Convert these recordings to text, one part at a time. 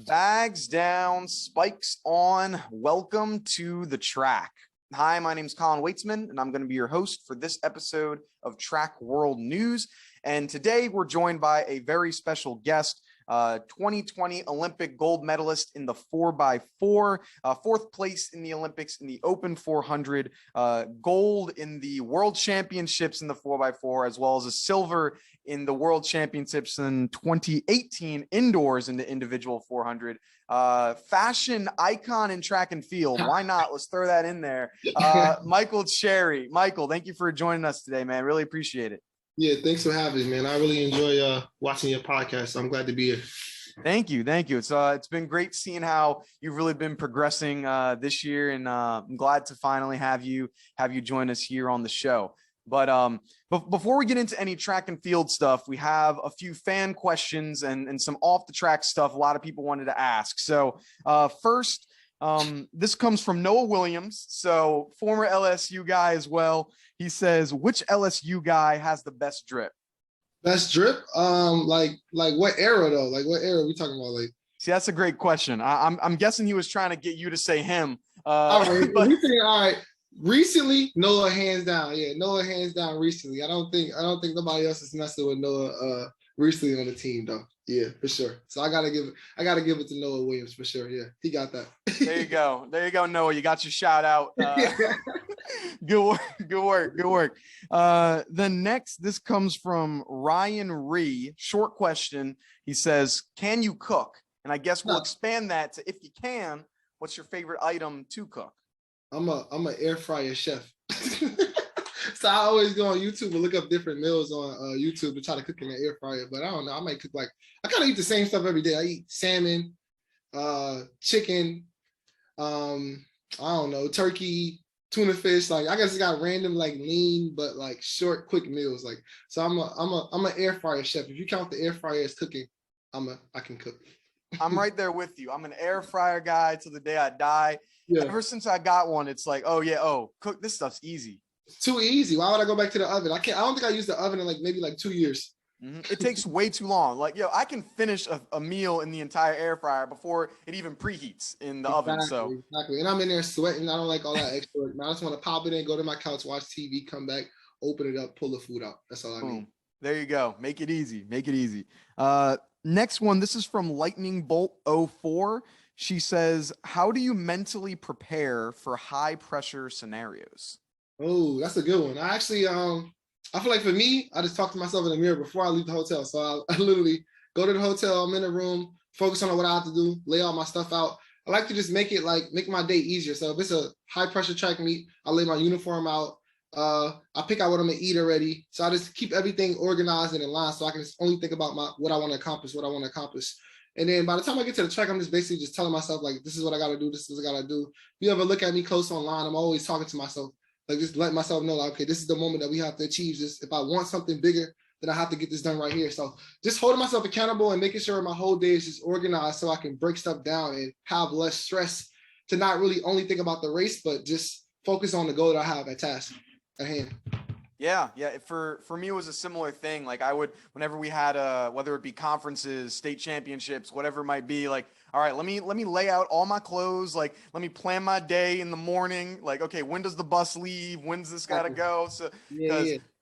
Bags down, spikes on. Welcome to the track. Hi, my name is Colin Waitsman, and I'm going to be your host for this episode of Track World News. And today we're joined by a very special guest, 2020 Olympic gold medalist in the 4x4, fourth place in the Olympics in the open 400, gold in the world championships in the 4x4, as well as a silver in the world championships in 2018 indoors in the individual 400. Fashion icon in track and field. Why not? Let's throw that in there. Michael Cherry. Michael, thank you for joining us today, man. Really appreciate it. Yeah, thanks for having me, man. I really enjoy watching your podcast. So I'm glad to be here. Thank you. It's been great seeing how you've really been progressing this year, and I'm glad to finally have you join us here on the show. But before we get into any track and field stuff, we have a few fan questions and some off the track stuff a lot of people wanted to ask. So first, this comes from Noah Williams, so former LSU guy as well. He says, which LSU guy has the best drip? Best drip? Like what era though? Like what era are we talking about? Like, see, that's a great question. I'm guessing he was trying to get you to say him. All right, all right. Recently, Noah hands down. Yeah, Noah hands down recently. I don't think nobody else is messing with Noah recently on the team though. Yeah, for sure. So I gotta give it to Noah Williams for sure. Yeah, he got that. There you go, Noah. You got your shout out. Good work. Then next, this comes from Ryan Ree. Short question. He says, "Can you cook?" And I guess we'll expand that to, if you can, what's your favorite item to cook? I'm an air fryer chef. So I always go on YouTube and look up different meals on YouTube to try to cook in the air fryer. But I don't know. I might cook I kind of eat the same stuff every day. I eat salmon, chicken, I don't know, turkey, tuna fish. Like I guess it's got random lean but short, quick meals. So I'm an air fryer chef. If you count the air fryer as cooking, I can cook. I'm right there with you. I'm an air fryer guy till the day I die. Yeah. Ever since I got one, it's like, cook this stuff's easy. It's too easy. Why would I go back to the oven? I don't think I used the oven in maybe 2 years. Mm-hmm. It takes way too long. I can finish a meal in the entire air fryer before it even preheats in the oven. So exactly. And I'm in there sweating. I don't like all that extra work. I just want to pop it in, go to my couch, watch TV, come back, open it up, pull the food out. That's all I need. There you go. Make it easy. Next one. This is from Lightning Bolt 04. She says, how do you mentally prepare for high pressure scenarios? Oh, that's a good one. I actually, I feel like for me, I just talk to myself in the mirror before I leave the hotel. So I literally go to the hotel, I'm in the room, focus on what I have to do, lay all my stuff out. I like to just make my day easier. So if it's a high pressure track meet, I lay my uniform out. I pick out what I'm gonna eat already. So I just keep everything organized and in line so I can just only think about what I want to accomplish. And then by the time I get to the track, I'm just basically just telling myself, this is what I got to do. This is what I got to do. If you ever look at me close online, I'm always talking to myself, just letting myself know, okay, this is the moment that we have to achieve this. If I want something bigger, then I have to get this done right here. So just holding myself accountable and making sure my whole day is just organized so I can break stuff down and have less stress to not really only think about the race, but just focus on the goal that I have at hand. Yeah. For me, it was a similar thing. I would, whenever we had whether it be conferences, state championships, whatever it might be, all right, let me lay out all my clothes. Let me plan my day in the morning. Okay, when does the bus leave? When's this gotta go? So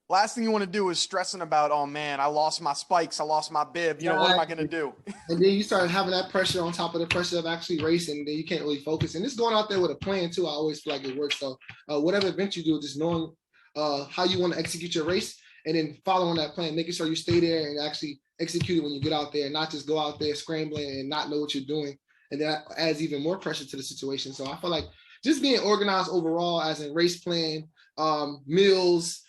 last thing you want to do is stressing about, oh man, I lost my spikes, I lost my bib. What am I gonna do? And then you start having that pressure on top of the pressure of actually racing. Then you can't really focus. And just going out there with a plan too, I always feel like it works. So whatever event you do, just knowing how you want to execute your race and then following that plan, making sure you stay there and actually execute it when you get out there and not just go out there scrambling and not know what you're doing. And that adds even more pressure to the situation. So I feel like just being organized overall, as in race plan, meals,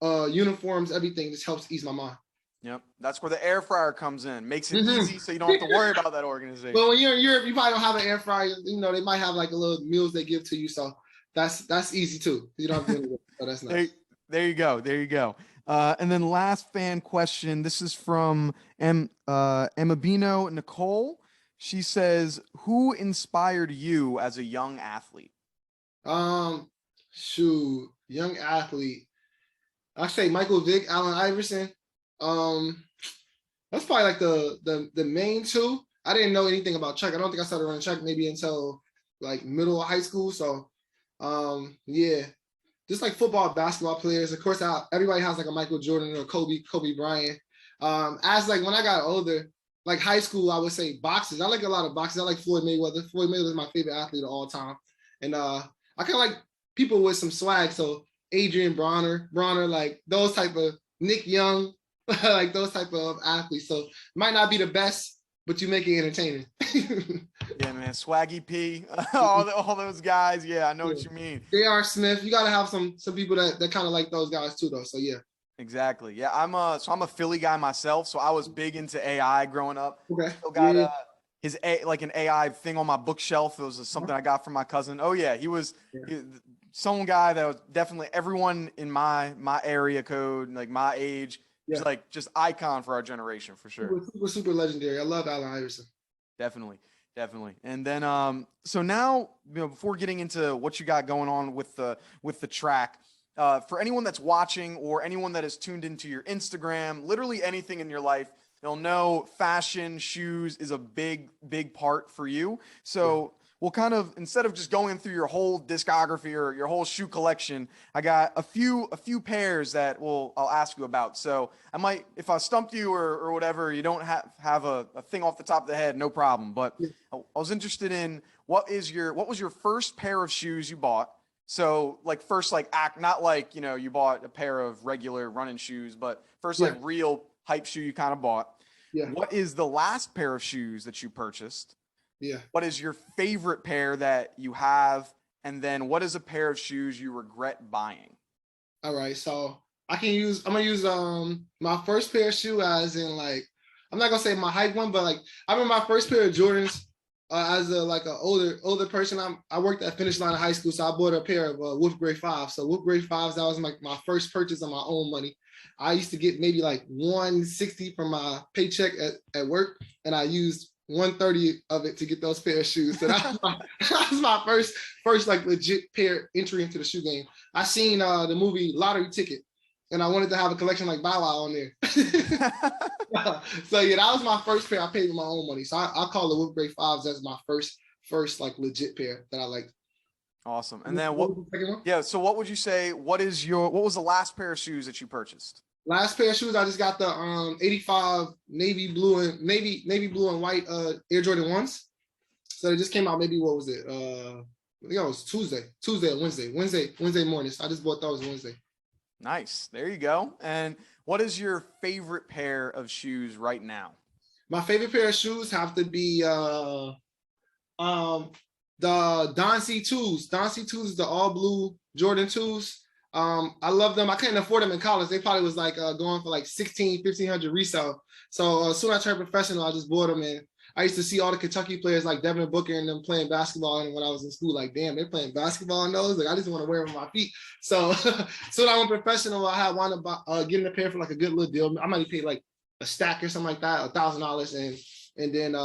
uniforms, everything just helps ease my mind. Yep. That's where the air fryer comes in. Makes it easy so you don't have to worry about that organization. Well, when you're in Europe, you probably don't have an air fryer. They might have a little meals they give to you. So that's easy too. You don't have to do anything. So that's nice. There you go. And then last fan question. This is from Emabino Nicole. She says, who inspired you as a young athlete? Young athlete. I say Michael Vick, Allen Iverson. That's probably the main two. I didn't know anything about track. I don't think I started running track maybe until like middle of high school. So yeah, just like football, basketball players. Of course, everybody has like a Michael Jordan or Kobe Bryant. As like when I got older, like high school, I would say boxers. I like a lot of boxers. I like Floyd Mayweather. Floyd Mayweather is my favorite athlete of all time. And I kind of like people with some swag. So Adrian Bronner, like those type of Nick Young, like those type of athletes. So might not be the best, but you make it entertaining. Yeah, man, Swaggy P, all those guys. Yeah, I know what you mean. J.R. Smith, you gotta have some people that kind of like those guys too, though. So yeah. Exactly. Yeah, I'm a Philly guy myself, so I was big into AI growing up. Okay. Still got like an AI thing on my bookshelf. It was something I got from my cousin. Oh yeah, he was some guy that was definitely everyone in my area code, like my age. He's like just icon for our generation for sure. Super legendary. I love Allen Iverson. Definitely. And then so now, before getting into what you got going on with the track, for anyone that's watching or anyone that is tuned into your Instagram, literally anything in your life, they'll know fashion, shoes is a big part for you. So we'll kind of, instead of just going through your whole discography or your whole shoe collection, I got a few pairs that I'll ask you about. So I might, if I stumped you or whatever, you don't have a thing off the top of the head, no problem. But I was interested in what was your first pair of shoes you bought? So like first like act, not like, you bought a pair of regular running shoes, but first like real hype shoe you kind of bought. Yeah. What is the last pair of shoes that you purchased? Yeah. What is your favorite pair that you have? And then what is a pair of shoes you regret buying? All right. So I'm gonna use my first pair of shoe as in like, I'm not gonna say my hype one, but like I remember my first pair of Jordans as an older person. I worked at Finish Line in high school, so I bought a pair of Wolf Grade 5. So Wolf Grade 5s, that was like my first purchase of my own money. I used to get maybe like $160 from my paycheck at work, and I used $130 of it to get those pair of shoes. So that was my first like legit pair entry into the shoe game. I seen the movie Lottery Ticket, and I wanted to have a collection like Bow Wow on there. So yeah, that was my first pair I paid with my own money. So I call the Wolf Grade 5s as my first like legit pair that I liked. Awesome. And then so what would you say, what was the last pair of shoes that you purchased? Last pair of shoes, I just got the 85 navy blue and white Air Jordan 1s. So they just came out maybe, what was it? I think it was Tuesday or Wednesday morning. So I just bought those Wednesday. Nice. There you go. And what is your favorite pair of shoes right now? My favorite pair of shoes have to be the Don C2s. Don C2s is the all blue Jordan 2s. I love them. I couldn't afford them in college. They probably was like going for like $1,500 resale. So as soon as I turned professional, I just bought them. And I used to see all the Kentucky players like Devin Booker and them playing basketball. And when I was in school, like, damn, they're playing basketball in those. Like, I just want to wear them on my feet. So soon I went professional, I had wound up getting a pair for like a good little deal. I might have paid like a stack or something like that, $1,000. And then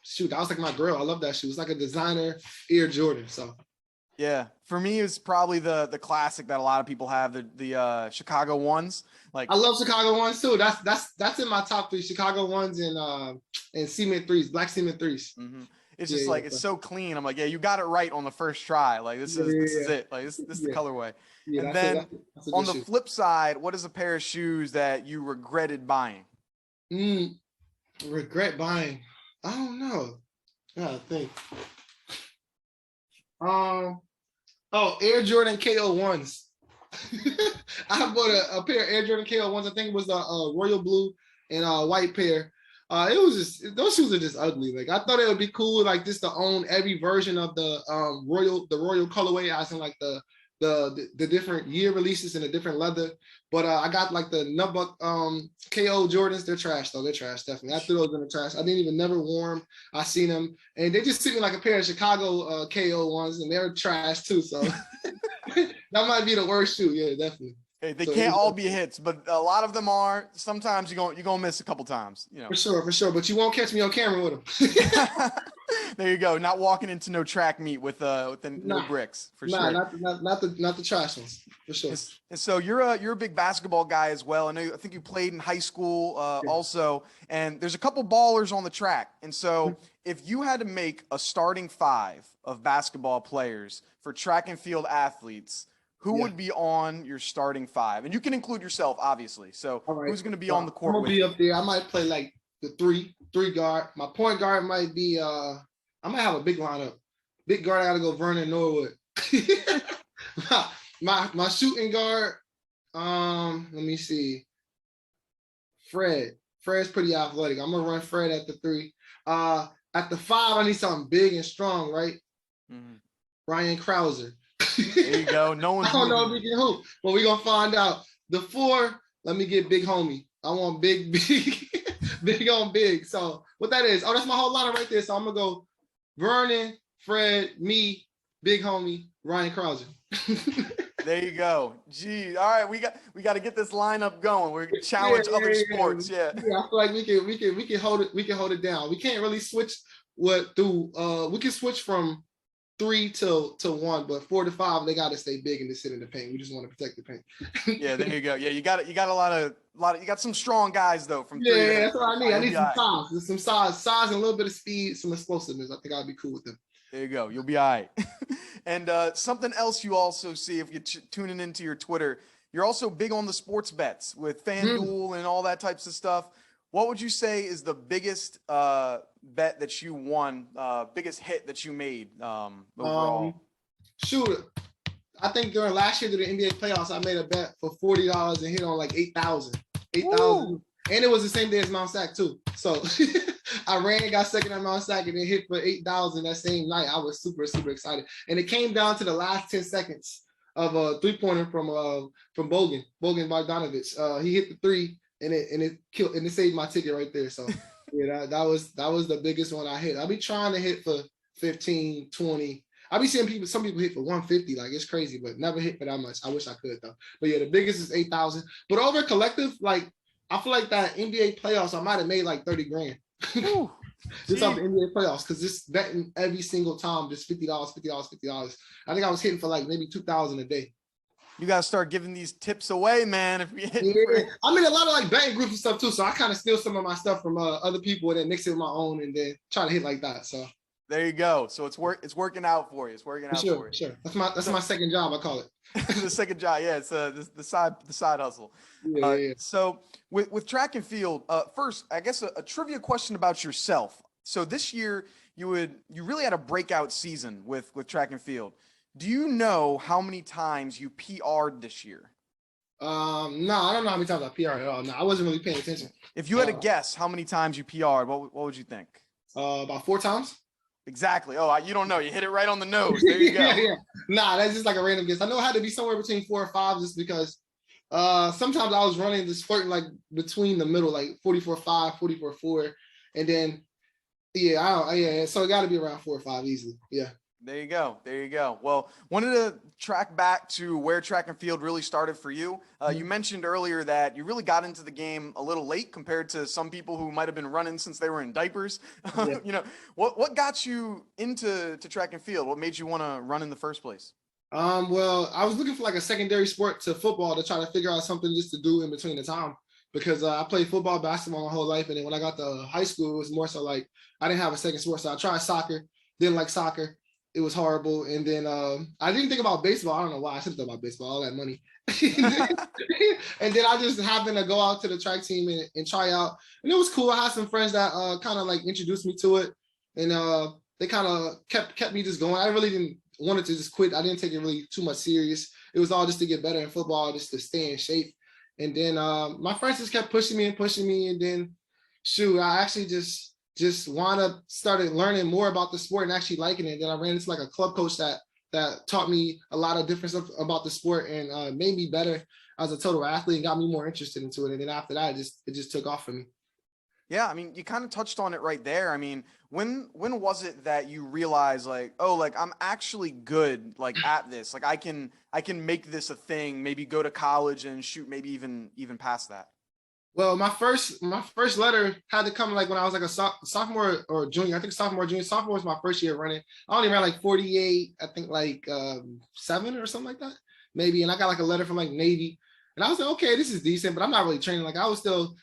shoot, that was like my girl. I love that shoe. It's like a designer Air Jordan. So yeah, for me, it's probably the classic that a lot of people have, the Chicago 1s. Like, I love Chicago 1s too. That's in my top 3. Chicago 1s and cement 3s, black cement 3s. Mm-hmm. It's just it's so clean. I'm like, yeah, you got it right on the first try. Like this is it. Like this is the colorway. Yeah, and then on the flip side, what is a pair of shoes that you regretted buying? Regret buying? I don't know. I gotta think. Air Jordan KO 1s. I bought a pair of Air Jordan KO 1s. I think it was a royal blue and a white pair. It was just, those shoes are just ugly. Like I thought it would be cool, like just to own every version of the royal colorway, as in like the different year releases in a different leather. But I got like the Nubbuck KO Jordans. They're trash though. They're trash, definitely. I threw those in the trash. I never wore them. I seen them, and they just seem like a pair of Chicago KO 1s, and they're trash too. So that might be the worst shoe. Yeah, definitely. Hey, they So can't all be hits, but a lot of them are. Sometimes you're gonna miss a couple times, you know. for sure. But you won't catch me on camera with them. There you go. Not walking into no track meet with the no Nah, bricks for nah, sure. not the trash ones for sure. And so you're a big basketball guy as well. I think you played in high school Yeah. also, and there's a couple ballers on the track. And so if you had to make a starting five of basketball players for track and field athletes, who Yeah. would be on your starting five? And you can include yourself, obviously. So All right. who's going to be So on the I'm court gonna with be you? up there. I might play like the three guard. My point guard might be I might have a big lineup. Big guard, I gotta go Vernon Norwood. my shooting guard, let me see. Fred. Fred's pretty athletic. I'm gonna run Fred at the 3. At the 5, I need something big and strong, right? Mm-hmm. Ryan Krauser. There you go. No I one's don't know if moving. he can hoop, but we're gonna find out. The 4, let me get big homie. I want big, big on big. So what that is? Oh, that's my whole lineup right there. So I'm gonna go Vernon, Fred, me, big homie, Ryan Krauser. There you go. Gee, all right, we got to get this lineup going. We're challenge other sports. Yeah. Yeah, I feel like we can hold it down. We can't really switch we can switch from 3 to 1, but 4 to 5 they got to stay big and just sit in the paint. We just want to protect the paint. Yeah, there you go. Yeah, you got a lot of you got some strong guys though from 3 Yeah, to that's what I need. I need some right. size. There's some size and a little bit of speed, some explosiveness. I think I'll be cool with them. There you go. You'll be all right. And something else you also see if you're tuning into your Twitter, you're also big on the sports bets with FanDuel and all that types of stuff. What would you say is the biggest bet that you won, biggest hit that you made overall? Shoot, I think during last year during the NBA playoffs, I made a bet for $40 and hit on like 8,000. 8,000. And it was the same day as Mount Sac too. So I ran, got second at Mount Sac, and then hit for 8,000 that same night. I was super, super excited. And it came down to the last 10 seconds of a 3-pointer from Bogan Bogdanovich. He hit the 3 and it killed and it saved my ticket right there. So yeah, that was the biggest one I hit. I'll be trying to hit for 15, 20. I'll be seeing some people hit for 150, like it's crazy, but never hit for that much. I wish I could though. But yeah, the biggest is 8,000. But over collective, like I feel like that NBA playoffs, I might have made like 30 grand. Just off the NBA playoffs, because just betting every single time, just $50, $50. I think I was hitting for like maybe 2,000 a day. You gotta start giving these tips away, man. If we hit I'm in a lot of like betting groups and stuff too, so I kind of steal some of my stuff from other people and then mix it with my own and then try to hit like that. So there you go. So it's working out for you. It's working out for you. Sure. That's my second job, I call it. The second job, yeah. It's the side hustle. Yeah. So with track and field, first, I guess a trivia question about yourself. So this year you really had a breakout season with track and field. Do you know how many times you PR'd this year? No, I don't know how many times I PR'd at all. No, I wasn't really paying attention. If you had to guess how many times you PR'd, what would you think? About 4 times. Exactly. Oh, you don't know. You hit it right on the nose. There you go. Yeah. Nah, that's just like a random guess. I know it had to be somewhere between 4 or 5 just because sometimes I was running this flirting like between the middle, like 44.5, 44.4. And then, so it got to be around 4 or 5 easily. Yeah. There you go. There you go. Well, wanted to track back to where track and field really started for you. You mentioned earlier that you really got into the game a little late compared to some people who might have been running since they were in diapers. Yeah. You know, what got you into track and field? What made you want to run in the first place? Well, I was looking for like a secondary sport to football to try to figure out something just to do in between the time because I played football, basketball my whole life. And then when I got to high school, it was more so like I didn't have a second sport. So I tried soccer, didn't like soccer. It was horrible. And then I didn't think about baseball. I don't know why. I should have thought about baseball, all that money. And then I just happened to go out to the track team and try out. And it was cool. I had some friends that kind of like introduced me to it. And they kind of kept me just going. I really didn't wanted to just quit. I didn't take it really too much serious. It was all just to get better in football, just to stay in shape. And then my friends just kept pushing me. And then, shoot, I actually just wound up started learning more about the sport and actually liking it. Then I ran into like a club coach that taught me a lot of different stuff about the sport and made me better as a total athlete and got me more interested into it. And then after that, it just took off for me. Yeah, I mean, you kind of touched on it right there. I mean, when was it that you realized like, oh, like I'm actually good like at this. Like I can make this a thing, maybe go to college and shoot maybe even past that. Well, my first letter had to come like when I was like a sophomore or junior. I think sophomore, junior. Sophomore was my first year running. I only ran like 48, I think like 7 or something like that, maybe. And I got like a letter from like Navy. And I was like, okay, this is decent, but I'm not really training. Like I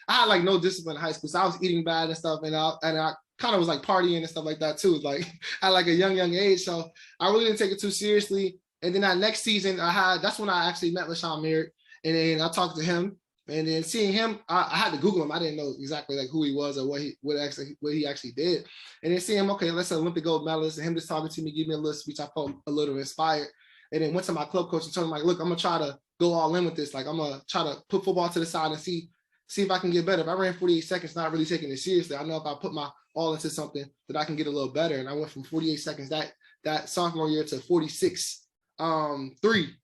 had like no discipline in high school. So I was eating bad and stuff. And I kind of was like partying and stuff like that too, like at like a young age. So I really didn't take it too seriously. And then that next season that's when I actually met LaShawn Merritt. And then I talked to him, and then seeing him, I had to Google him. I didn't know exactly like who he was or what he actually did. And then seeing him, okay, let's say Olympic gold medalist, and him just talking to me, give me a little speech. I felt a little inspired. And then went to my club coach and told him like, look, I'm gonna try to go all in with this. Like I'm gonna try to put football to the side and see if I can get better. If I ran 48 seconds, not really taking it seriously, I know if I put my all into something that I can get a little better. And I went from 48 seconds that sophomore year to 46 3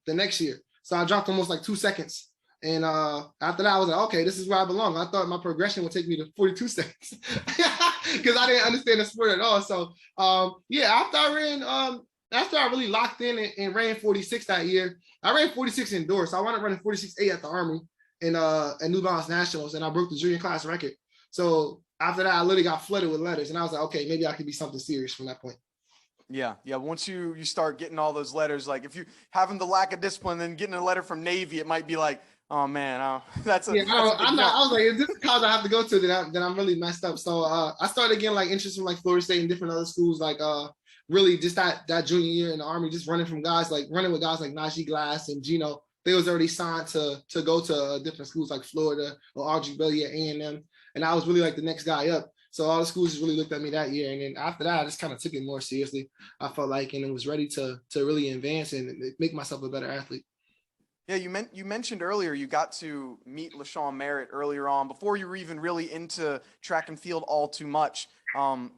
the next year. So I dropped almost like 2 seconds. And after that, I was like, okay, this is where I belong. I thought my progression would take me to 42 seconds because I didn't understand the sport at all. So yeah, after I really locked in and ran 46 that year, I ran 46 indoors. So I wound up running 46.8 at the Army at New Balance Nationals, and I broke the junior class record. So after that, I literally got flooded with letters, and I was like, okay, maybe I could be something serious from that point. Yeah, yeah. Once you start getting all those letters, like if you having the lack of discipline, then getting a letter from Navy, it might be like, oh man, Yeah, that's a big I'm not. jump. I was like, is this the college I have to go to? Then I'm really messed up. So I started getting like interest in like Florida State and different other schools. Like really just that junior year in the Army, just running with guys like Najee Glass and Gino. They was already signed to go to different schools like Florida or RG Bailey at A&M, and I was really like the next guy up. So all the schools just really looked at me that year, and then after that, I just kind of took it more seriously. I felt like, and it was ready to really advance and make myself a better athlete. Yeah, you mentioned earlier you got to meet LaShawn Merritt earlier on before you were even really into track and field all too much.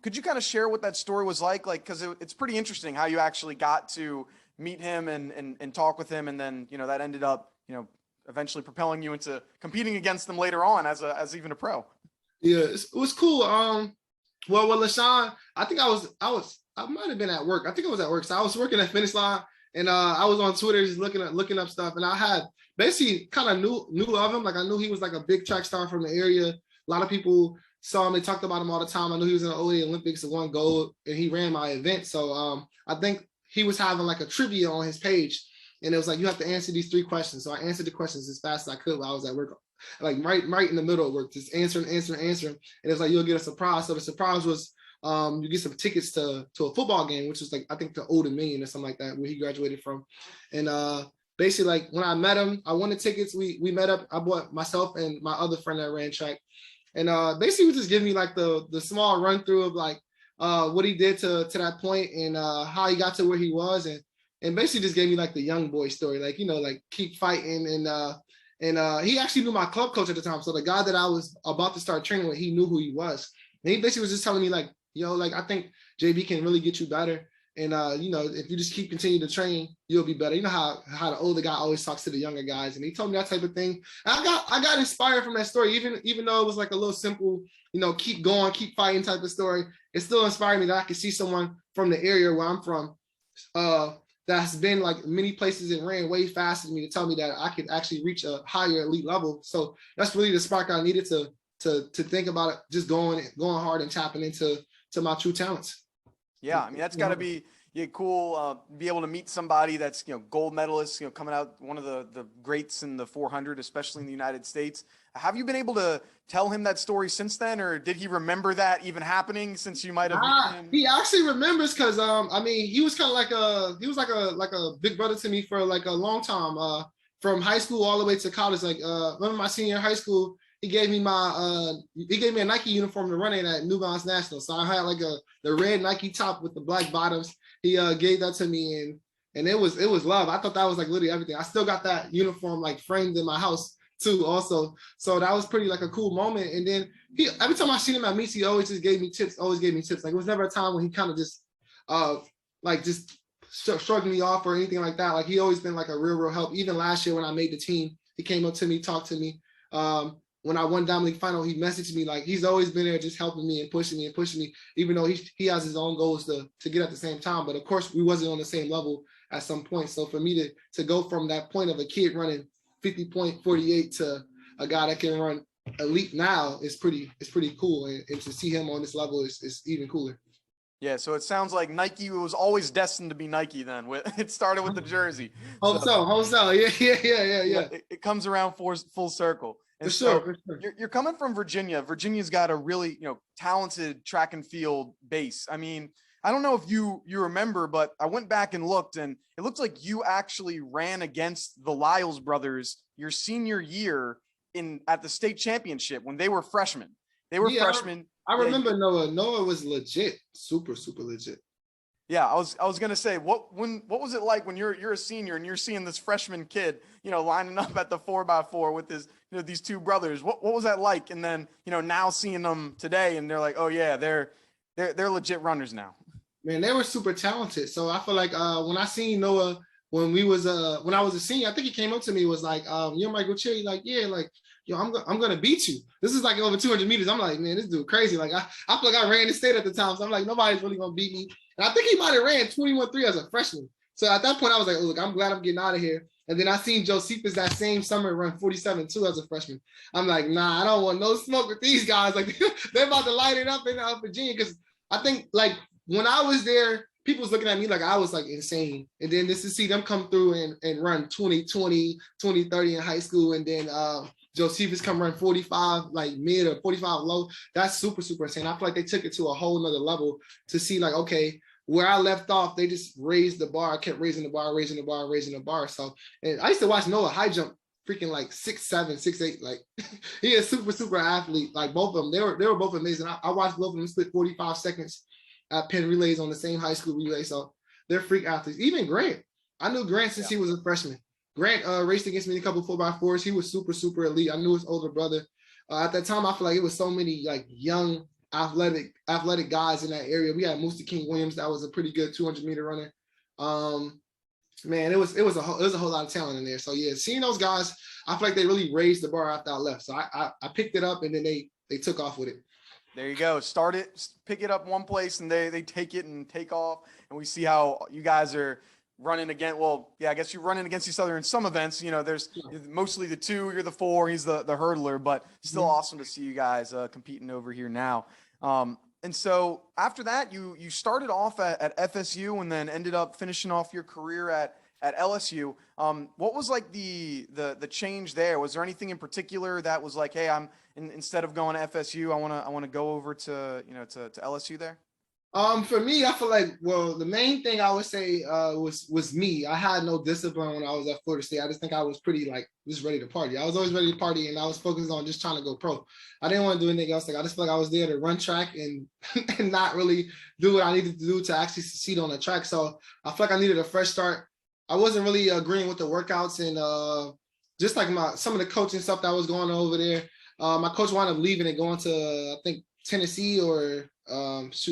Could you kind of share what that story was like? Like, because it's pretty interesting how you actually got to meet him and talk with him, and then that ended up eventually propelling you into competing against them later on as even a pro. Yeah, it was cool. Well, with LaShawn, I think I might have been at work. I think I was at work. So I was working at Finish Line, and I was on Twitter just looking up stuff, and I had basically kind of knew of him. Like I knew he was like a big track star from the area. A lot of people saw him. They talked about him all the time. I knew he was in the '08 Olympics and won gold, and he ran my event. So I think he was having like a trivia on his page, and it was like you have to answer these 3 questions. So I answered the questions as fast as I could while I was at work, like right in the middle of work, just answering. And it's like you'll get a surprise. So the surprise was you get some tickets to a football game, which was like I think the Old Dominion or something like that, where he graduated from. And basically, like when I met him, I won the tickets. We met up. I bought myself and my other friend that ran track, and basically he was just giving me like the small run through of like what he did to that point and how he got to where he was, and basically just gave me like the young boy story, like like keep fighting. And he actually knew my club coach at the time. So the guy that I was about to start training with, he knew who he was. And he basically was just telling me like, yo, like, I think JB can really get you better. And, if you just continue to train, you'll be better. You know how the older guy always talks to the younger guys. And he told me that type of thing. And I got inspired from that story, even though it was like a little simple, keep going, keep fighting type of story. It still inspired me that I could see someone from the area where I'm from, that's been like many places and ran way faster than me to tell me that I could actually reach a higher elite level. So that's really the spark I needed to think about it, just going hard and tapping into my true talents. Yeah, I mean that's got to be cool. Be able to meet somebody that's gold medalist, coming out one of the greats in the 400, especially in the United States. Have you been able to tell him that story since then, or did he remember that even happening since you might have met him? He actually remembers because I mean he was kind of like a big brother to me for like a long time. From high school all the way to college. Like remember my senior high school, he gave me a Nike uniform to run in at New Balance National. So I had like the red Nike top with the black bottoms. He gave that to me, and it was love. I thought that was like literally everything. I still got that uniform like framed in my house too also. So that was pretty like a cool moment. And then every time I seen him at meets, he always just gave me tips. Like it was never a time when he kind of just just shrugged me off or anything like that. Like he always been like a real help. Even last year when I made the team, he came up to me, talked to me. when I won Diamond League final, he messaged me like he's always been there just helping me and pushing me, even though he has his own goals to get at the same time. But of course, we wasn't on the same level at some point. So for me to go from that point of a kid running 50.48 to a guy that can run elite now is pretty cool. And to see him on this level is even cooler. Yeah, so it sounds like Nike was always destined to be Nike then. It started with the jersey. Hope so. Yeah. It comes around full circle. And for sure. You're coming from Virginia. Virginia's got a really, talented track and field base. I mean, I don't know if you remember, but I went back and looked, and it looks like you actually ran against the Lyles brothers your senior year at the state championship when they were freshmen. They were freshmen. I remember Noah. Noah was legit, super legit. Yeah, I was gonna say, what was it like when you're a senior and you're seeing this freshman kid, lining up at the 4x4 with his, these two brothers? What was that like? And then, now seeing them today, and they're like, oh yeah, they're legit runners now. Man, they were super talented. So I feel like when I seen Noah when I was a senior, I think he came up to me, was like, you're Michael Cherry, like, yeah, like, yo, I'm gonna beat you. This is like over 200 meters. I'm like, man, this dude crazy. Like I feel like I ran the state at the time. So I'm like, nobody's really gonna beat me. And I think he might have ran 21.3 as a freshman. So at that point, I was like, oh, look, I'm glad I'm getting out of here. And then I seen Josephus that same summer run 47.2 as a freshman. I'm like, nah, I don't want no smoke with these guys. Like they're about to light it up in Virginia. Because I think like when I was there, people was looking at me like I was like insane. And then just to see them come through and run 20-20, 20-30 in high school. And then Josephus come run 45 like mid or 45 low. That's super insane. I feel like they took it to a whole nother level to see like, okay, where I left off, they just raised the bar. I kept raising the bar. So, and I used to watch Noah high jump freaking like 6'7", 6'8". Like he is super athlete. Like both of them, they were both amazing. I watched both of them split 45 seconds at Penn relays on the same high school relay. So they're freak athletes. Even Grant, I knew Grant since he was a freshman. Grant raced against me in a couple 4x4s. He was super elite. I knew his older brother. At that time, I feel like it was so many like young athletic guys in that area. We had Moosey King Williams, that was a pretty good 200-meter runner. Man, it was a whole lot of talent in there. So yeah, seeing those guys, I feel like they really raised the bar after I left. So I picked it up, and then they took off with it. There you go. Pick it up one place, and they take it and take off. And we see how you guys are running again. Well, yeah, I guess you're running against each other in some events. There's mostly the 2, you're the 4, he's the hurdler, but still awesome to see you guys competing over here now. And so after that, you started off at FSU and then ended up finishing off your career at LSU. What was like the change there? Was there anything in particular that was like, hey, instead of going to FSU, I want to go over to LSU there? For me, I feel like, well, the main thing I would say was me. I had no discipline when I was at Florida State. I just think I was pretty like just ready to party. I was always ready to party, and I was focused on just trying to go pro. I didn't want to do anything else. Like I just feel like I was there to run track and not really do what I needed to do to actually succeed on the track. So I feel like I needed a fresh start. I wasn't really agreeing with the workouts and just like some of the coaching stuff that was going on over there. My coach wound up leaving and going to I think Tennessee or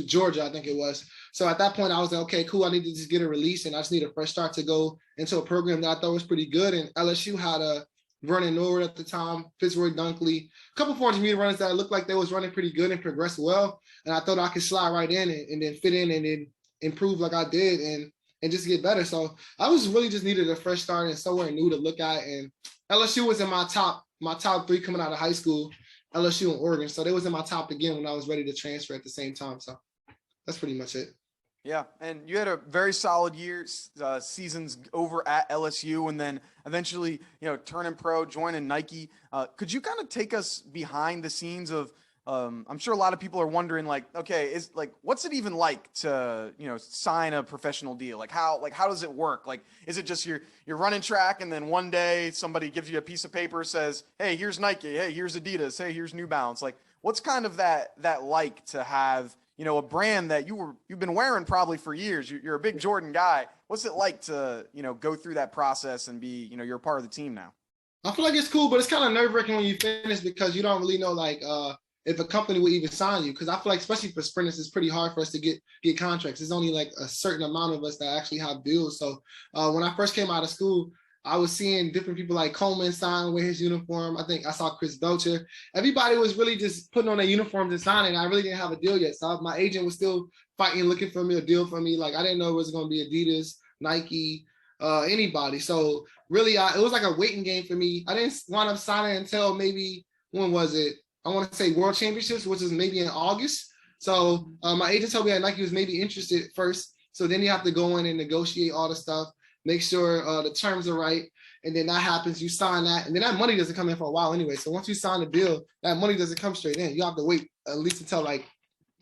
Georgia, I think it was. So at that point, I was like, okay, cool. I need to just get a release, and I just need a fresh start to go into a program that I thought was pretty good. And LSU had a Vernon Norwood at the time, Fitzroy Dunkley, a couple 400-meter runners that looked like they was running pretty good and progressed well. And I thought I could slide right in and then fit in and then improve like I did and just get better. So I was really just needed a fresh start and somewhere new to look at. And LSU was in my top 3 coming out of high school. LSU and Oregon. So they was in my top again when I was ready to transfer at the same time. So that's pretty much it. Yeah, and you had a very solid year, seasons over at LSU, and then eventually, turning pro, joining Nike. Could you kind of take us behind the scenes of? I'm sure a lot of people are wondering, like, okay, what's it even like to, sign a professional deal? Like, how does it work? Like, is it just you're running track, and then one day somebody gives you a piece of paper, says, hey, here's Nike, hey, here's Adidas, hey, here's New Balance. Like, what's kind of that like to have, a brand that you've been wearing probably for years? You're a big Jordan guy. What's it like to, go through that process and be, you're a part of the team now? I feel like it's cool, but it's kind of nerve-wracking when you finish because you don't really know, like, if a company would even sign you, because I feel like especially for sprinters, it's pretty hard for us to get contracts. There's only like a certain amount of us that actually have deals. So when I first came out of school, I was seeing different people like Coleman sign with his uniform. I think I saw Chris Belcher. Everybody was really just putting on their uniforms and signing. I really didn't have a deal yet. So my agent was still fighting, looking for me a deal for me. Like I didn't know it was going to be Adidas, Nike, anybody. So really, it was like a waiting game for me. I didn't wind up signing until maybe, when was it? I want to say World Championships, which is maybe in August. So my agent told me that Nike was maybe interested first. So then you have to go in and negotiate all the stuff, make sure the terms are right. And then that happens, you sign that. And then that money doesn't come in for a while anyway. So once you sign the deal, that money doesn't come straight in. You have to wait at least until like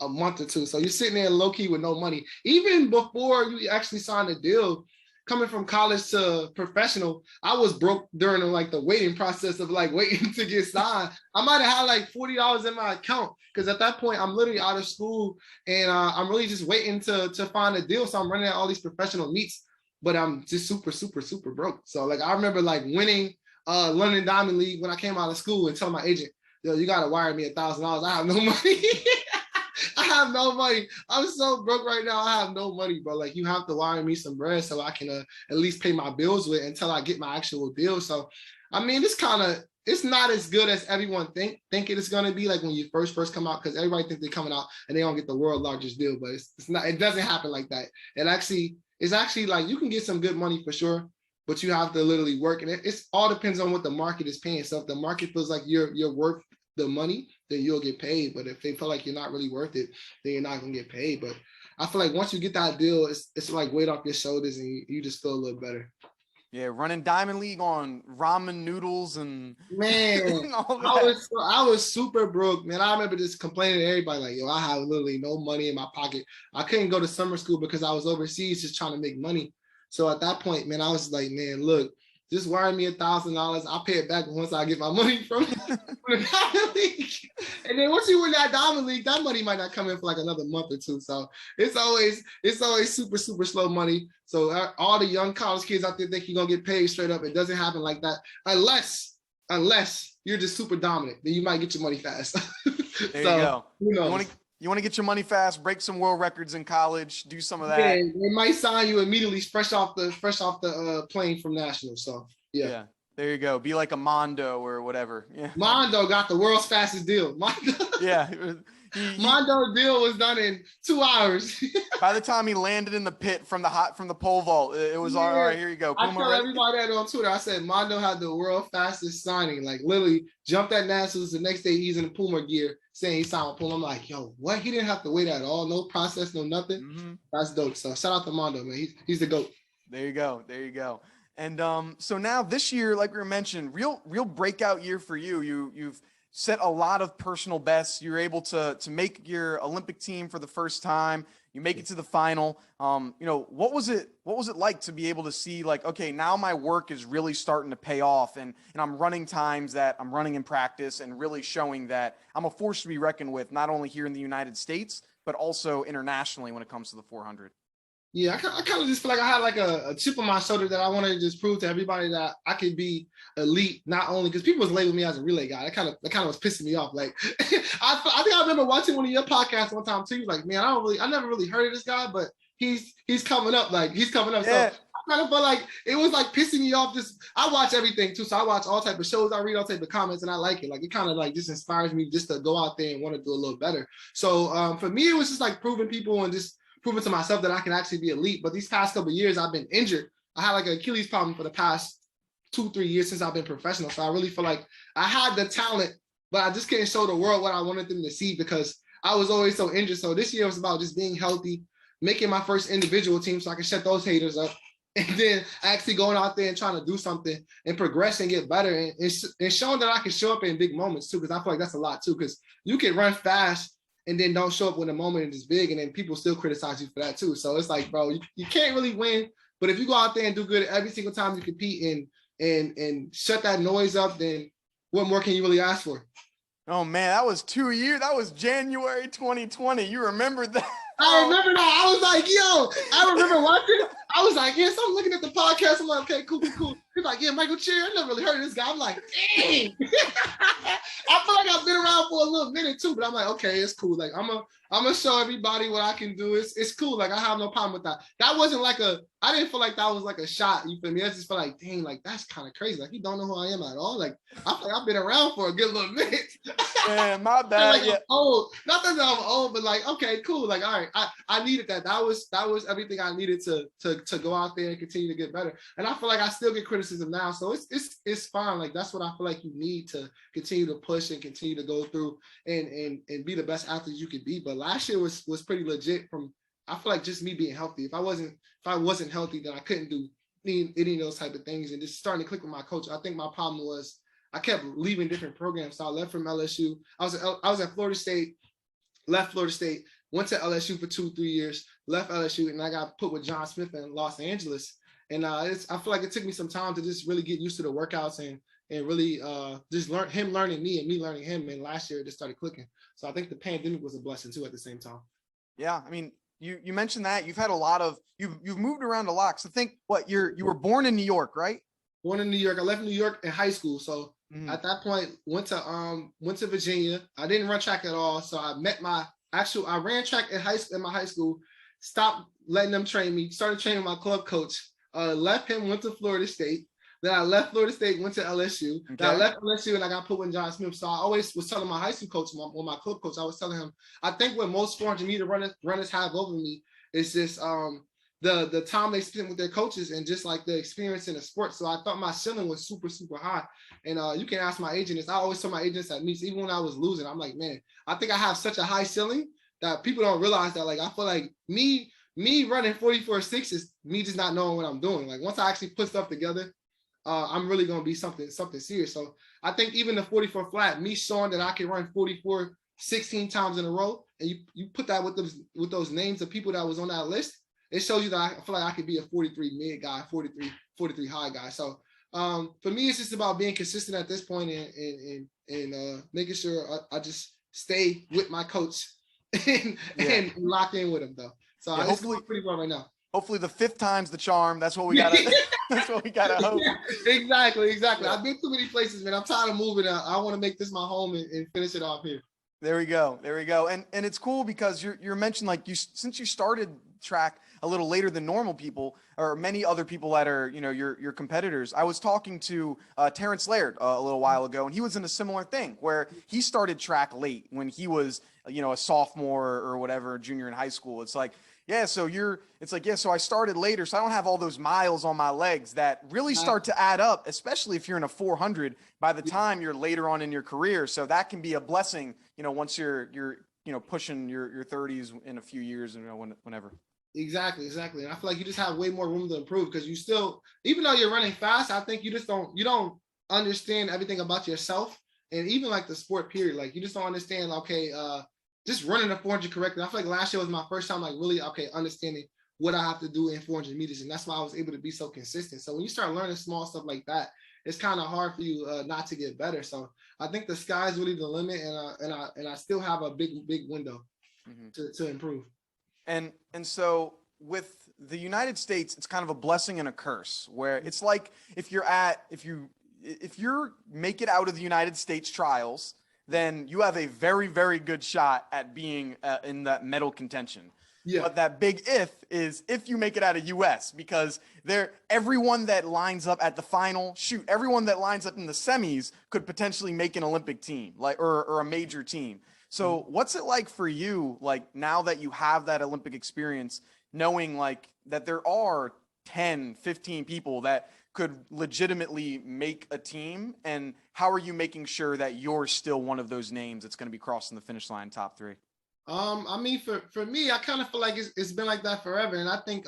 a month or two. So you're sitting there low key with no money. Even before you actually sign the deal, coming from college to professional, I was broke during like the waiting process of like waiting to get signed. I might have had like $40 in my account because at that point I'm literally out of school and I'm really just waiting to find a deal. So I'm running at all these professional meets, but I'm just super broke. So like I remember like winning London Diamond League when I came out of school and telling my agent, yo, you gotta wire me $1,000. I have no money. I have no money. I'm so broke right now. I have no money, bro. Like you have to wire me some bread so I can at least pay my bills with until I get my actual deal. So, I mean, it's not as good as everyone think it is going to be like when you first come out, because everybody thinks they're coming out and they don't get the world largest deal, but it's not. It doesn't happen like that. It's actually like you can get some good money for sure, but you have to literally work, and it's all depends on what the market is paying. So if the market feels like you're worth the money, then you'll get paid. But if they feel like you're not really worth it, then you're not gonna get paid. But I feel like once you get that deal, it's like weight off your shoulders and you just feel a little better. Yeah, running Diamond League on ramen noodles and man, I was super broke, man. I remember just complaining to everybody like, yo, I have literally no money in my pocket. I couldn't go to summer school because I was overseas just trying to make money. So at that point, man, I was like, man, look, just wire me $1,000. I'll pay it back once I get my money from the Diamond League. And then once you win that Diamond League, that money might not come in for like another month or two. So it's always super slow money. So all the young college kids out there think you're gonna get paid straight up. It doesn't happen like that unless you're just super dominant. Then you might get your money fast. There you go. Who knows? You want to get your money fast, break some world records in college, do some of that. Yeah, they might sign you immediately fresh off the plane from national. So yeah. There you go. Be like a Mondo or whatever. Yeah. Mondo got the world's fastest deal. Yeah. Mondo's deal was done in 2 hours. By the time he landed in the pit from the pole vault, it was all right. Here you go. I tell everybody that on Twitter. I said Mondo had the world fastest signing. Like literally jumped at Nationals. The next day he's in the Puma gear saying he signed with Puma. I'm like, yo, what? He didn't have to wait at all. No process, no nothing. Mm-hmm. That's dope. So shout out to Mondo, man. He's the GOAT. There you go. And so now this year, like we mentioned, real breakout year for you. You've set a lot of personal bests. You're able to make your Olympic team for the first time. You make it to the final. What was it like to be able to see like, okay, now my work is really starting to pay off and I'm running times that I'm running in practice and really showing that I'm a force to be reckoned with, not only here in the United States, but also internationally when it comes to the 400. Yeah, I kind of just feel like I had like a chip on my shoulder that I wanted to just prove to everybody that I could be elite, not only because people was labeling me as a relay guy. That kind of was pissing me off. Like, I think I remember watching one of your podcasts one time too. You was like, man, I never really heard of this guy, but he's coming up. Like, he's coming up. Yeah. So I kind of felt like it was like pissing me off. Just I watch everything too, so I watch all type of shows. I read all type of comments, and I like it. Like, it kind of like just inspires me just to go out there and want to do a little better. So for me, it was just like proving people and just proving to myself that I can actually be elite. But these past couple of years, I've been injured. I had like an Achilles problem for the past 2-3 years since I've been professional. So I really feel like I had the talent, but I just couldn't show the world what I wanted them to see because I was always so injured. So this year was about just being healthy, making my first individual team so I can shut those haters up, and then actually going out there and trying to do something and progress and get better and showing that I can show up in big moments too, because I feel like that's a lot too, because you can run fast and then don't show up when the moment is big, and then people still criticize you for that too. So it's like, bro, you can't really win, but if you go out there and do good every single time you compete and shut that noise up, then what more can you really ask for? Oh man, that was 2 years. That was January 2020. You remember that? I remember that. I was like, yo, I remember watching. I was like, yes, I'm looking at the podcast. I'm like, okay, cool. He's like, yeah, Michael Cheer. I never really heard of this guy. I'm like, dang. I feel like I've been around for a little minute too, but I'm like, okay, it's cool. Like, I'm gonna show everybody what I can do. It's cool. Like, I have no problem with that. That wasn't like a I didn't feel like that was like a shot. You feel me? I just feel like, dang, like that's kind of crazy. Like you don't know who I am at all. Like I feel like I've been around for a good little minute. Man, my bad. Like I'm old. Not that I'm old, but like okay, cool. Like all right, I needed that. That was everything I needed to go out there and continue to get better. And I feel like I still get criticism now, so it's fine. Like that's what I feel like you need to continue to push and continue to go through and be the best athlete you could be. But last year was pretty legit. From I feel like just me being healthy. If I wasn't healthy, then I couldn't do any of those type of things. And just starting to click with my coach. I think my problem was I kept leaving different programs. So I left from LSU. I was at Florida State, left Florida State, went to LSU for 2-3 years, left LSU, and I got put with John Smith in Los Angeles. And I feel like it took me some time to just really get used to the workouts and really just learning me and me learning him. And last year it just started clicking. So I think the pandemic was a blessing too at the same time. Yeah, I mean, you mentioned that you've had a lot of you've moved around a lot. So think what you were born in New York, right? Born in New York. I left New York in high school. So at that point, went to Virginia. I didn't run track at all. So I ran track in my high school, stopped letting them train me, started training my club coach, left him, went to Florida State. Then I left Florida State, went to LSU. Okay. Then I left LSU and I got put with John Smith. So I always was telling my high school coach, my club coach, I was telling him, I think what most 400-meter runners have over me is just the time they spend with their coaches and just like the experience in the sport. So I thought my ceiling was super, super high. And you can ask my agents. I always tell my agents at meets, even when I was losing, I'm like, man, I think I have such a high ceiling that people don't realize that. Like, I feel like me running 44.6 is me just not knowing what I'm doing. Like once I actually put stuff together, I'm really going to be something serious. So I think even the 44 flat, me showing that I can run 44 16 times in a row, and you put that with those names of people that was on that list, it shows you that I feel like I could be a 43 mid guy, 43 high guy. So for me, it's just about being consistent at this point and making sure I just stay with my coach and lock in with him though. So it's going pretty well right now. Hopefully the 5th time's the charm. That's what we gotta. That's what we gotta hope. Yeah, exactly. Yeah. I've been too many places, man. I'm tired of moving. I want to make this my home and finish it off here. There we go. And it's cool because you're mentioned like since you started track a little later than normal people or many other people that are your competitors. I was talking to Terrence Laird a little while ago, and he was in a similar thing where he started track late when he was a sophomore or whatever, junior in high school. It's like. Yeah, so so I started later, so I don't have all those miles on my legs that really start to add up, especially if you're in a 400 by the time you're later on in your career. So that can be a blessing, once you're pushing your 30s in a few years, whenever. Exactly. And I feel like you just have way more room to improve because you still, even though you're running fast, I think you don't understand everything about yourself and even like the sport period. Like you just don't understand, just running a 400 correctly. I feel like last year was my first time like really understanding what I have to do in 400 meters, and that's why I was able to be so consistent. So when you start learning small stuff like that, it's kind of hard for you not to get better. So I think the sky's really the limit, and I still have a big window to improve. And so with the United States, it's kind of a blessing and a curse, where it's like if you make it out of the United States trials, then you have a very, very good shot at being in that medal contention. Yeah. But that big if is if you make it out of US, because everyone that lines up at the final, everyone that lines up in the semis could potentially make an Olympic team, or a major team. So what's it like for you, like now that you have that Olympic experience, knowing like that there are 10, 15 people that could legitimately make a team, and how are you making sure that you're still one of those names that's going to be crossing the finish line top 3? I mean, for me, I kind of feel like it's been like that forever. And I think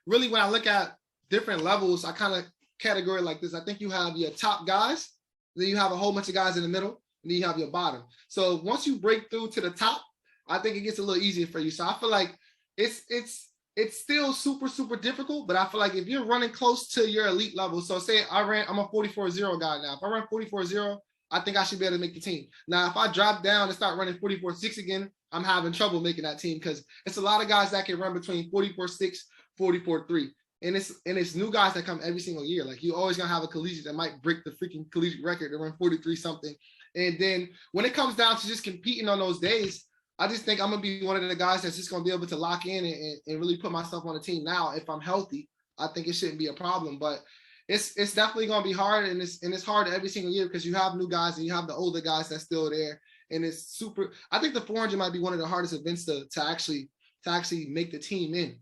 really when I look at different levels, I kind of categorize like this. I think you have your top guys, then you have a whole bunch of guys in the middle, and then you have your bottom. So once you break through to the top, I think it gets a little easier for you. So I feel like it's still super, super difficult, but I feel like if you're running close to your elite level, so say I'm a 44.0 guy now. If I run 44.0, I think I should be able to make the team. Now, if I drop down and start running 44.6 again, I'm having trouble making that team because it's a lot of guys that can run between 44.6, 44.3. And it's new guys that come every single year. Like you always gonna have a collegiate that might break the freaking collegiate record to run 43 something. And then when it comes down to just competing on those days, I just think I'm gonna be one of the guys that's just gonna be able to lock in and really put myself on the team. Now, if I'm healthy, I think it shouldn't be a problem. But it's definitely gonna be hard, and it's hard every single year because you have new guys and you have the older guys that's still there, and it's super. I think the 400 might be one of the hardest events to actually make the team in,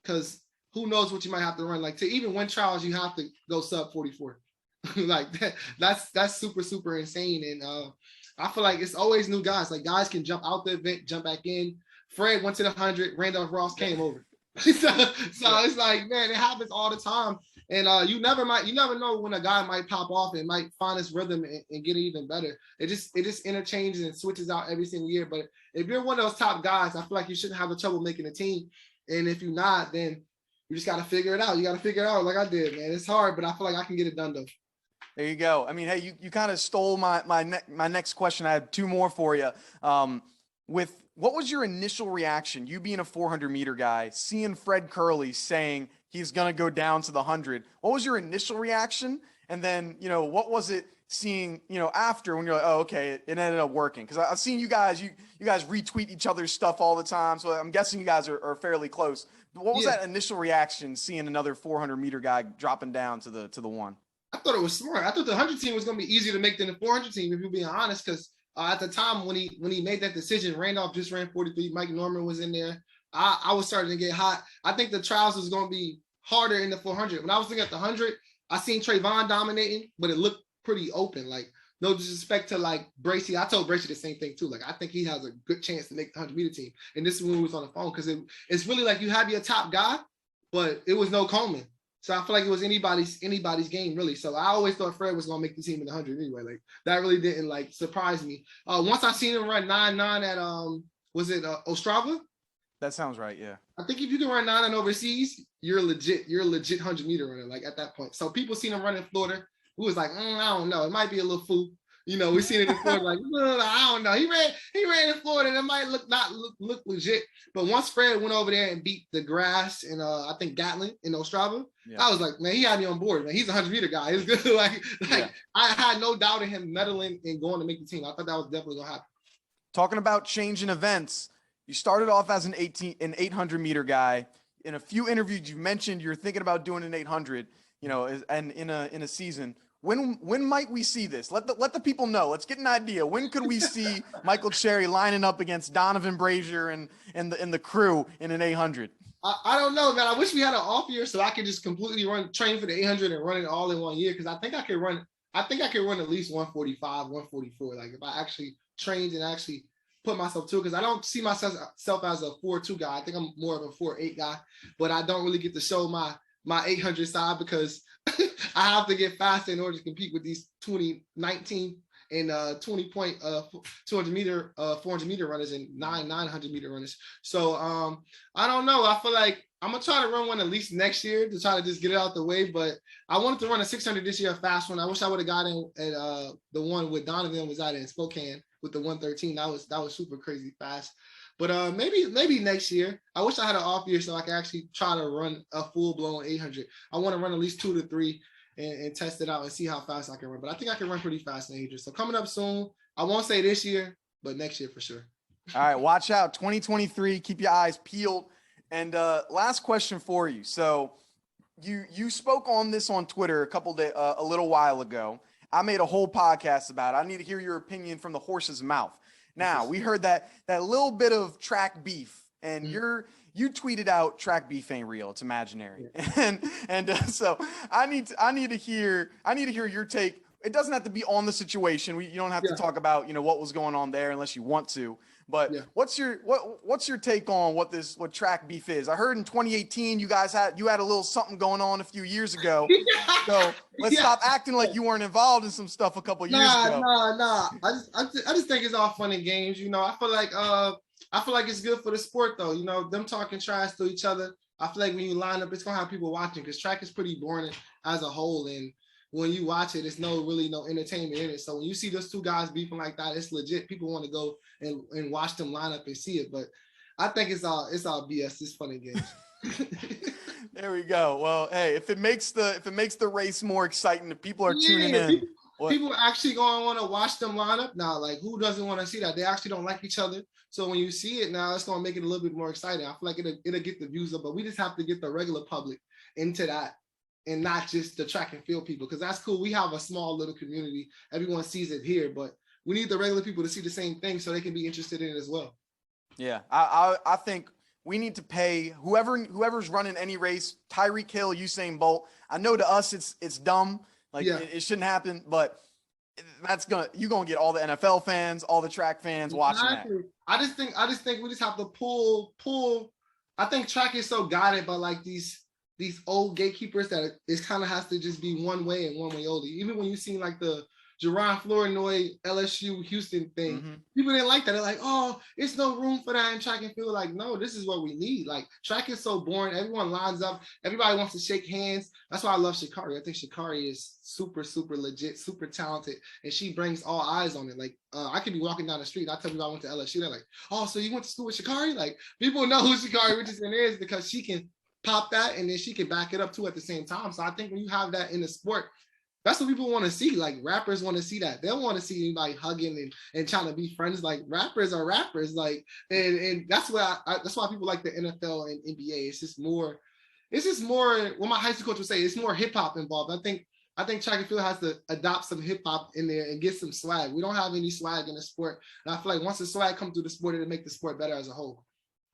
because who knows what you might have to run. Like to even win trials, you have to go sub 44. Like that's super insane, and I feel like it's always new guys. Like guys can jump out the event, jump back in. Fred went to the 100. Randolph Ross came over. so it's like, man, it happens all the time. And you never know when a guy might pop off and might find his rhythm and get even better. It just interchanges and switches out every single year. But if you're one of those top guys, I feel like you shouldn't have the trouble making a team. And if you're not, then you just got to figure it out. You got to figure it out like I did, man. It's hard, but I feel like I can get it done though. There you go. I mean, hey, you kind of stole my next question. I have two more for you. What was your initial reaction, you being a 400 meter guy, seeing Fred Curley saying he's going to go down to the 100? What was your initial reaction? And then, what was it seeing, after when you're like, oh, okay, it ended up working? Because I've seen you guys retweet each other's stuff all the time. So I'm guessing you guys are fairly close. But what was that initial reaction seeing another 400 meter guy dropping down to the one? I thought it was smart. I thought the 100 team was going to be easier to make than the 400 team, if you're being honest, because at the time when he made that decision, Randolph just ran 43. Mike Norman was in there. I was starting to get hot. I think the trials was going to be harder in the 400. When I was looking at the 100, I seen Trayvon dominating, but it looked pretty open. Like, no disrespect to like Bracy. I told Bracy the same thing too. Like, I think he has a good chance to make the 100 meter team. And this is when we was on the phone, because it's really like you have your top guy, but it was no Coleman. So I feel like it was anybody's game, really. So I always thought Fred was going to make the team in the 100 anyway. Like, that really didn't, like, surprise me. Once I seen him run 9.9 at, was it Ostrava? That sounds right, yeah. I think if you can run 9 overseas, you're a legit 100 meter runner, like, at that point. So people seen him run in Florida. We was like, I don't know. It might be a little fool. We seen it in Florida, like, I don't know. He ran in Florida, and it might look legit. But once Fred went over there and beat DeGrasse and I think Gatlin in Ostrava, I was like, man, he had me on board, man. He's a 100 meter guy. He's good. I had no doubt in him medaling and going to make the team. I thought that was definitely gonna happen. Talking about changing events, you started off as an 800 meter guy. In a few interviews, you mentioned you're thinking about doing an 800. And in a season. When might we see this? Let the people know. Let's get an idea. When could we see Michael Cherry lining up against Donovan Brazier and the crew in an 800? I don't know, man. I wish we had an off year so I could just completely train for the 800 and run it all in 1 year, because I think I could run at least 145, 144. Like, if I actually trained and actually put myself to it, because I don't see myself as a 4.2 guy. I think I'm more of a 4.8 guy, but I don't really get to show my 800 side because I have to get faster in order to compete with these 2019 and 20-point 200 meter 400 meter runners and 900 meter runners. So I don't know. I feel like I'm gonna try to run one at least next year to try to just get it out the way. But I wanted to run a 600 this year, a fast one. I wish I would have got in at the one with Donovan was out in Spokane with the 113. That was super crazy fast. But maybe next year. I wish I had an off year so I could actually try to run a full-blown 800. I want to run at least 2 to 3 and test it out and see how fast I can run. But I think I can run pretty fast in 800. So coming up soon, I won't say this year, but next year for sure. All right, watch out. 2023, keep your eyes peeled. And last question for you. So you spoke on this on Twitter a little while ago. I made a whole podcast about it. I need to hear your opinion from the horse's mouth. Now, we heard that little bit of track beef, and you tweeted out track beef ain't real, it's imaginary. Yeah. And so I need to hear your take. It doesn't have to be on the situation. You don't have to talk about, what was going on there unless you want to. But what's your take on what track beef is? I heard in 2018 you had a little something going on a few years ago. So let's stop acting like you weren't involved in some stuff a couple years ago. Nah. I just think it's all fun and games. I feel like it's good for the sport though. Them talking trash to each other. I feel like when you line up, it's gonna have people watching, because track is pretty boring as a whole, and when you watch it, it's really no entertainment in it. So when you see those two guys beefing like that, it's legit. People want to go and watch them line up and see it. But I think it's all BS. It's fun and games. There we go. Well, hey, if it makes the race more exciting, if people are tuning in. people actually going to want to watch them line up now. Like, who doesn't want to see that? They actually don't like each other. So when you see it now, it's going to make it a little bit more exciting. I feel like it'll get the views up, but we just have to get the regular public into that and not just the track and field people, because that's cool. We have a small little community. Everyone sees it here, but we need the regular people to see the same thing so they can be interested in it as well. Yeah, I think we need to pay whoever's running any race, Tyreek Hill, Usain Bolt. I know to us it's dumb, like it shouldn't happen, but you're gonna get all the NFL fans, all the track fans watching that. I just think we just have to pull. I think track is so guided by like these old gatekeepers that it kind of has to just be one way and one way only. Even when you see like the Jerron Flournoy LSU Houston thing, people didn't like that. They're like, oh, it's no room for that in track and field. Like, no, this is what we need. Like, track is so boring. Everyone lines up. Everybody wants to shake hands. That's why I love Sha'Carri. I think Sha'Carri is super, super legit, super talented, and she brings all eyes on it. Like, I could be walking down the street. I tell people I went to LSU. They're like, oh, so you went to school with Sha'Carri? Like, people know who Sha'Carri Richardson is because she can pop that, and then she can back it up too at the same time. So I think when you have that in the sport, that's what people want to see. Like, rappers want to see that. They don't want to see anybody hugging and trying to be friends. Like, rappers are rappers. Like, and that's why that's why people like the NFL and NBA. It's just more what my high school coach would say. It's more hip hop involved. I think track and field has to adopt some hip hop in there and get some swag. We don't have any swag in the sport, and I feel like once the swag comes through the sport, it'll make the sport better as a whole.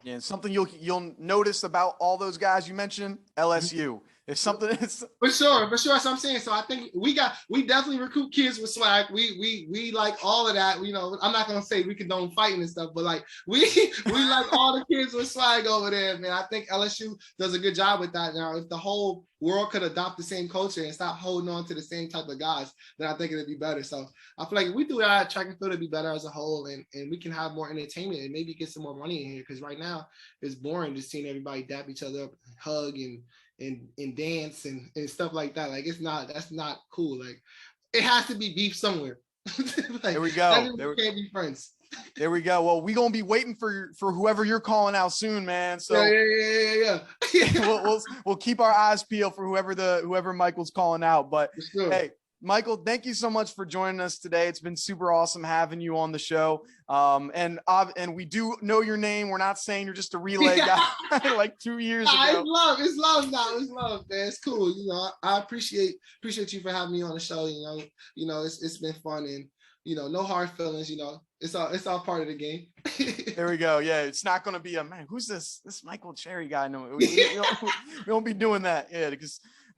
Yeah, and something you'll notice about all those guys you mentioned, LSU. It's something it's for sure. That's what I'm saying. So I think we definitely recruit kids with swag. We like all of that. You know, I'm not gonna say we condone fighting and stuff, but like we like all the kids with swag over there, man. I think LSU does a good job with that. Now, if the whole world could adopt the same culture and stop holding on to the same type of guys, then I think it'd be better. So I feel like if we do that, track and field would be better as a whole, and we can have more entertainment and maybe get some more money in here, because right now it's boring just seeing everybody dap each other up, hug and dance and stuff like that. Like, that's not cool. Like, it has to be beef somewhere. Like, there we go. We can't be friends. There we go. Well, we're gonna be waiting for whoever you're calling out soon, man. So yeah. we'll keep our eyes peeled for whoever Michael's calling out. But sure. Hey, Michael, thank you so much for joining us today. It's been super awesome having you on the show. And we do know your name. We're not saying you're just a relay guy like 2 years ago. It's love now. It's love, man. It's cool. You know, I appreciate you for having me on the show. You know, it's been fun, and no hard feelings. It's all part of the game. There we go. Yeah, it's not going to be a man. Who's this Michael Cherry guy? No, we don't be doing that. Yeah,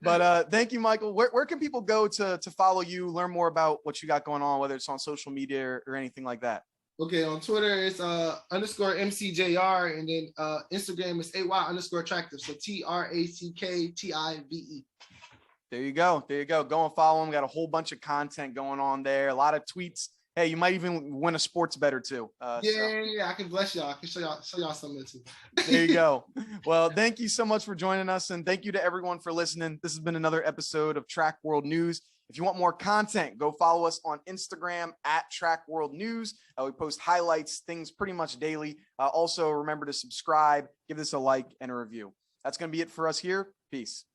but thank you, Michael. Where can people go to follow you, learn more about what you got going on, whether it's on social media or anything like that? Okay, on Twitter it's _MCJR, and then Instagram is AY_Attractive. So TRACKTIVE. There you go. Go and follow him. Got a whole bunch of content going on there. A lot of tweets. Hey, you might even win a sports better too. Yeah, I can bless y'all. I can show y'all something too. There you go. Well, thank you so much for joining us, and thank you to everyone for listening. This has been another episode of Track World News. If you want more content, go follow us on Instagram at Track World News. We post highlights, things pretty much daily. Also, remember to subscribe, give this a like and a review. That's going to be it for us here. Peace.